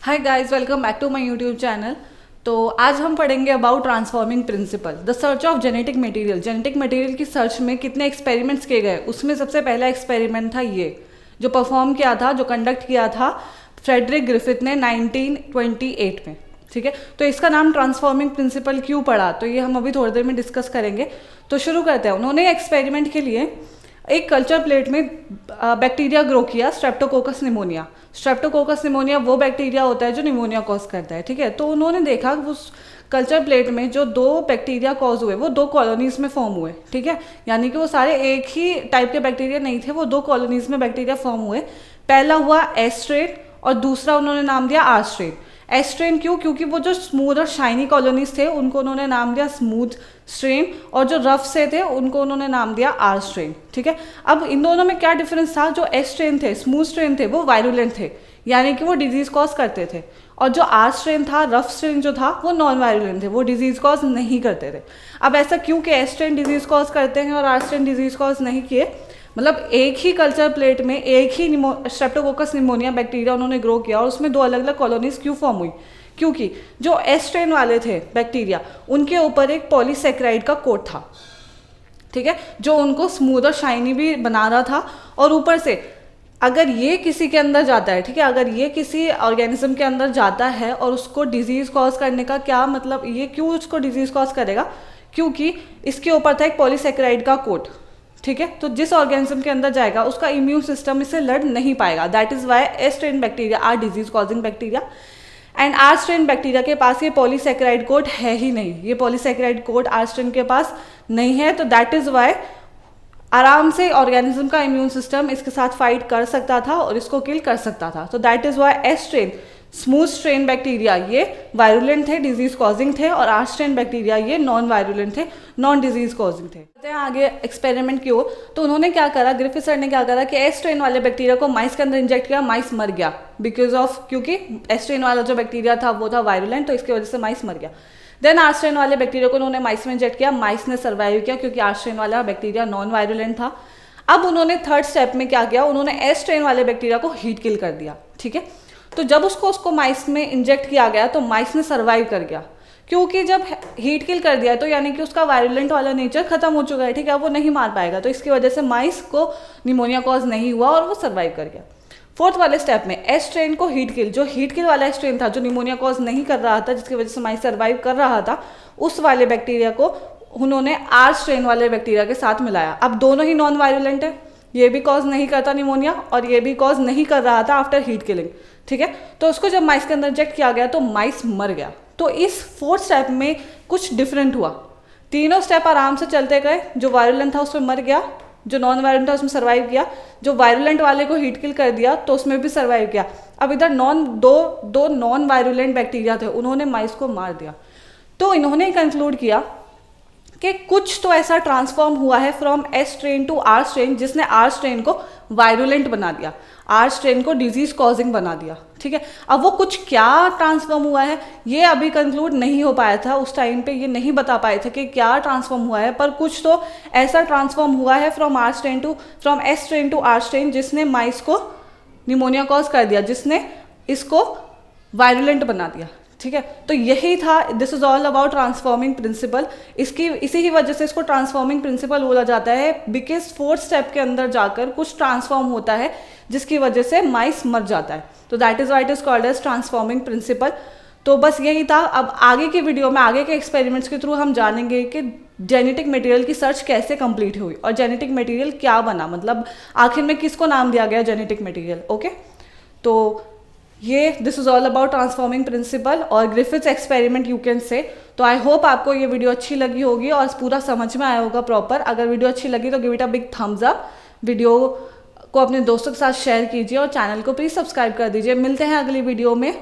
Hi guys, welcome back to my YouTube channel. तो आज हम पढ़ेंगे about transforming principle, the search of genetic material. Genetic material की search में कितने एक्सपेरिमेंट्स किए गए, उसमें सबसे पहला एक्सपेरिमेंट था ये जो परफॉर्म किया था, जो कंडक्ट किया था फ्रेडरिक ग्रिफिथ ने 1928 में। ठीक है, तो इसका नाम ट्रांसफॉर्मिंग प्रिंसिपल क्यों पड़ा, तो ये हम अभी थोड़ी देर में डिस्कस करेंगे। तो शुरू करते हैं। उन्होंने एक्सपेरिमेंट के लिए एक कल्चर प्लेट में बैक्टीरिया ग्रो किया, स्ट्रेप्टोकोकस निमोनिया। स्ट्रेप्टोकोकस निमोनिया वो बैक्टीरिया होता है जो निमोनिया कॉज करता है। ठीक है, तो उन्होंने देखा उस कल्चर प्लेट में जो दो बैक्टीरिया कॉज हुए वो दो कॉलोनीज में फॉर्म हुए। ठीक है, यानी कि वो सारे एक ही टाइप के बैक्टीरिया नहीं थे, वो दो कॉलोनीज में बैक्टीरिया फॉर्म हुए। पहला हुआ एस स्ट्रेन और दूसरा उन्होंने नाम दिया आर स्ट्रेन। एस स्ट्रेन क्यों? क्योंकि वो जो स्मूथ और शाइनी कॉलोनीज थे उनको उन्होंने नाम दिया स्मूथ स्ट्रेन, और जो रफ से थे उनको उन्होंने नाम दिया आर स्ट्रेन। ठीक है, अब इन दोनों में क्या डिफरेंस था? जो एस स्ट्रेन थे, स्मूथ स्ट्रेन थे, वो वायरुलेंट थे, यानी कि वो डिजीज कॉज करते थे, और जो आर स्ट्रेन था, रफ स्ट्रेन जो था, वो नॉन वायरुलेंट थे, वो डिजीज कॉज नहीं करते थे। अब ऐसा क्यों कि एस स्ट्रेन डिजीज कॉज करते हैं और आर स्ट्रेन डिजीज कॉज नहीं किए? मतलब एक ही कल्चर प्लेट में एक ही स्ट्रेप्टोकोकस निमोनिया बैक्टीरिया उन्होंने ग्रो किया और उसमें दो अलग अलग कॉलोनीज क्यों फॉर्म हुई? क्योंकि जो एस स्ट्रेन वाले थे बैक्टीरिया, उनके ऊपर एक पॉलीसेक्राइड का कोट था। ठीक है, जो उनको स्मूथ और शाइनी भी बना रहा था, और ऊपर से अगर ये किसी के अंदर जाता है, ठीक है, अगर ये किसी ऑर्गेनिज्म के अंदर जाता है और उसको डिजीज कॉज करने का क्या मतलब, ये क्यों उसको डिजीज कॉज करेगा? क्योंकि इसके ऊपर था एक पॉलीसेक्राइड का कोट। ठीक है, तो जिस ऑर्गेनिज्म के अंदर जाएगा उसका इम्यून सिस्टम इससे लड़ नहीं पाएगा। That is why S strain bacteria R disease causing bacteria, and R strain bacteria के पास ये पॉलीसेक्राइड कोट है ही नहीं। ये पॉलीसेक्राइड कोट आर स्ट्रेन के पास नहीं है, तो दैट इज वाई आराम से ऑर्गेनिज्म का इम्यून सिस्टम इसके साथ फाइट कर सकता था और इसको किल कर सकता था। तो that is why S strain smooth strain bacteria ये वायरुलेंट थे, डिजीज कॉजिंग थे, और आर स्ट्रेन बैक्टीरिया ये नॉन वायरुलेंट थे, नॉन डिजीज कॉजिंग थे। आगे एक्सपेरिमेंट क्यों? तो उन्होंने क्या करा, ग्रिफिथ सर ने क्या करा कि एस स्ट्रेन वाले बैक्टीरिया को माइस के अंदर इंजेक्ट किया, माइस मर गया बिकॉज ऑफ, क्योंकि एस स्ट्रेन वाला जो बैक्टीरिया था वो था वायरुलेंट, तो इसकी वजह से माइस मर गया। देन आर स्ट्रेन वाले बैक्टीरिया को उन्होंने माइस में इंजेक्ट किया, माइस ने सर्वाइव किया क्योंकि आर स्ट्रेन वाला बैक्टीरिया नॉन वायरुलेंट था। अब उन्होंने थर्ड स्टेप में क्या किया, उन्होंने एस स्ट्रेन वाले बैक्टीरिया को हीट किल कर दिया। ठीक है, तो जब उसको माइस में इंजेक्ट किया गया तो माइस ने सर्वाइव कर गया, क्योंकि जब हीट किल कर दिया तो यानी कि उसका वायरुलेंट वाला नेचर खत्म हो चुका है। ठीक है, वो नहीं मार पाएगा, तो इसकी वजह से माइस को निमोनिया कॉज नहीं हुआ और वो सर्वाइव कर गया। फोर्थ वाले स्टेप में एस स्ट्रेन को हीट किल, जो हीट किल वाला स्ट्रेन था, जो निमोनिया कॉज नहीं कर रहा था, जिसकी वजह से माइस सर्वाइव कर रहा था, उस वाले बैक्टीरिया को उन्होंने आर स्ट्रेन वाले बैक्टीरिया के साथ मिलाया। अब दोनों ही नॉन वायरुलेंट है, ये भी कॉज नहीं करता निमोनिया और ये भी कॉज नहीं कर रहा था आफ्टर हीट किलिंग। ठीक है, तो उसको जब माइस के अंदर इंजेक्ट किया गया तो माइस मर गया। तो इस फोर्थ स्टेप में कुछ डिफरेंट हुआ, तीनों स्टेप आराम से चलते गए। जो वायरुलेंट था उसमें मर गया, जो नॉन वायरुलेंट था उसमें सर्वाइव किया, जो वायरुलेंट वाले को हीट किल कर दिया तो उसमें भी सर्वाइव किया। अब इधर दो नॉन वायरुलेंट बैक्टीरिया थे, उन्होंने माइस को मार दिया। तो इन्होंने कंक्लूड किया कि कुछ तो ऐसा ट्रांसफॉर्म हुआ है from S strain to R strain, जिसने आर स्ट्रेन को वायरुलेंट बना दिया, आर स्ट्रेन को डिजीज कॉजिंग बना दिया। ठीक है, अब वो कुछ क्या ट्रांसफॉर्म हुआ है ये अभी कंक्लूड नहीं हो पाया था, उस टाइम पे ये नहीं बता पाए थे कि क्या ट्रांसफॉर्म हुआ है, पर कुछ तो ऐसा ट्रांसफॉर्म हुआ है from S strain to R strain, जिसने माइस को निमोनिया कॉज कर दिया, जिसने इसको वायरुलेंट बना दिया। ठीक है, तो यही था, this is all about transforming principal. इसी ही वजह से इसको ट्रांसफॉर्मिंग प्रिंसिपल बोला जाता है, बिकॉज फोर्थ स्टेप के अंदर जाकर कुछ ट्रांसफॉर्म होता है जिसकी वजह से माइस मर जाता है। तो that is why it is called as transforming principle. तो बस यही था। अब आगे की वीडियो में आगे के एक्सपेरिमेंट्स के थ्रू हम जानेंगे कि जेनेटिक मटेरियल की सर्च कैसे कंप्लीट हुई और जेनेटिक मटेरियल क्या बना, मतलब आखिर में किसको नाम दिया गया जेनेटिक मटेरियल। ओके, तो ये this is all about transforming principle और Griffiths experiment you can say. तो आई होप आपको ये वीडियो अच्छी लगी होगी और पूरा समझ में आया होगा प्रॉपर। अगर वीडियो अच्छी लगी तो give it a big thumbs up, video को अपने दोस्तों के साथ शेयर कीजिए और चैनल को प्लीज़ सब्सक्राइब कर दीजिए। मिलते हैं अगली वीडियो में।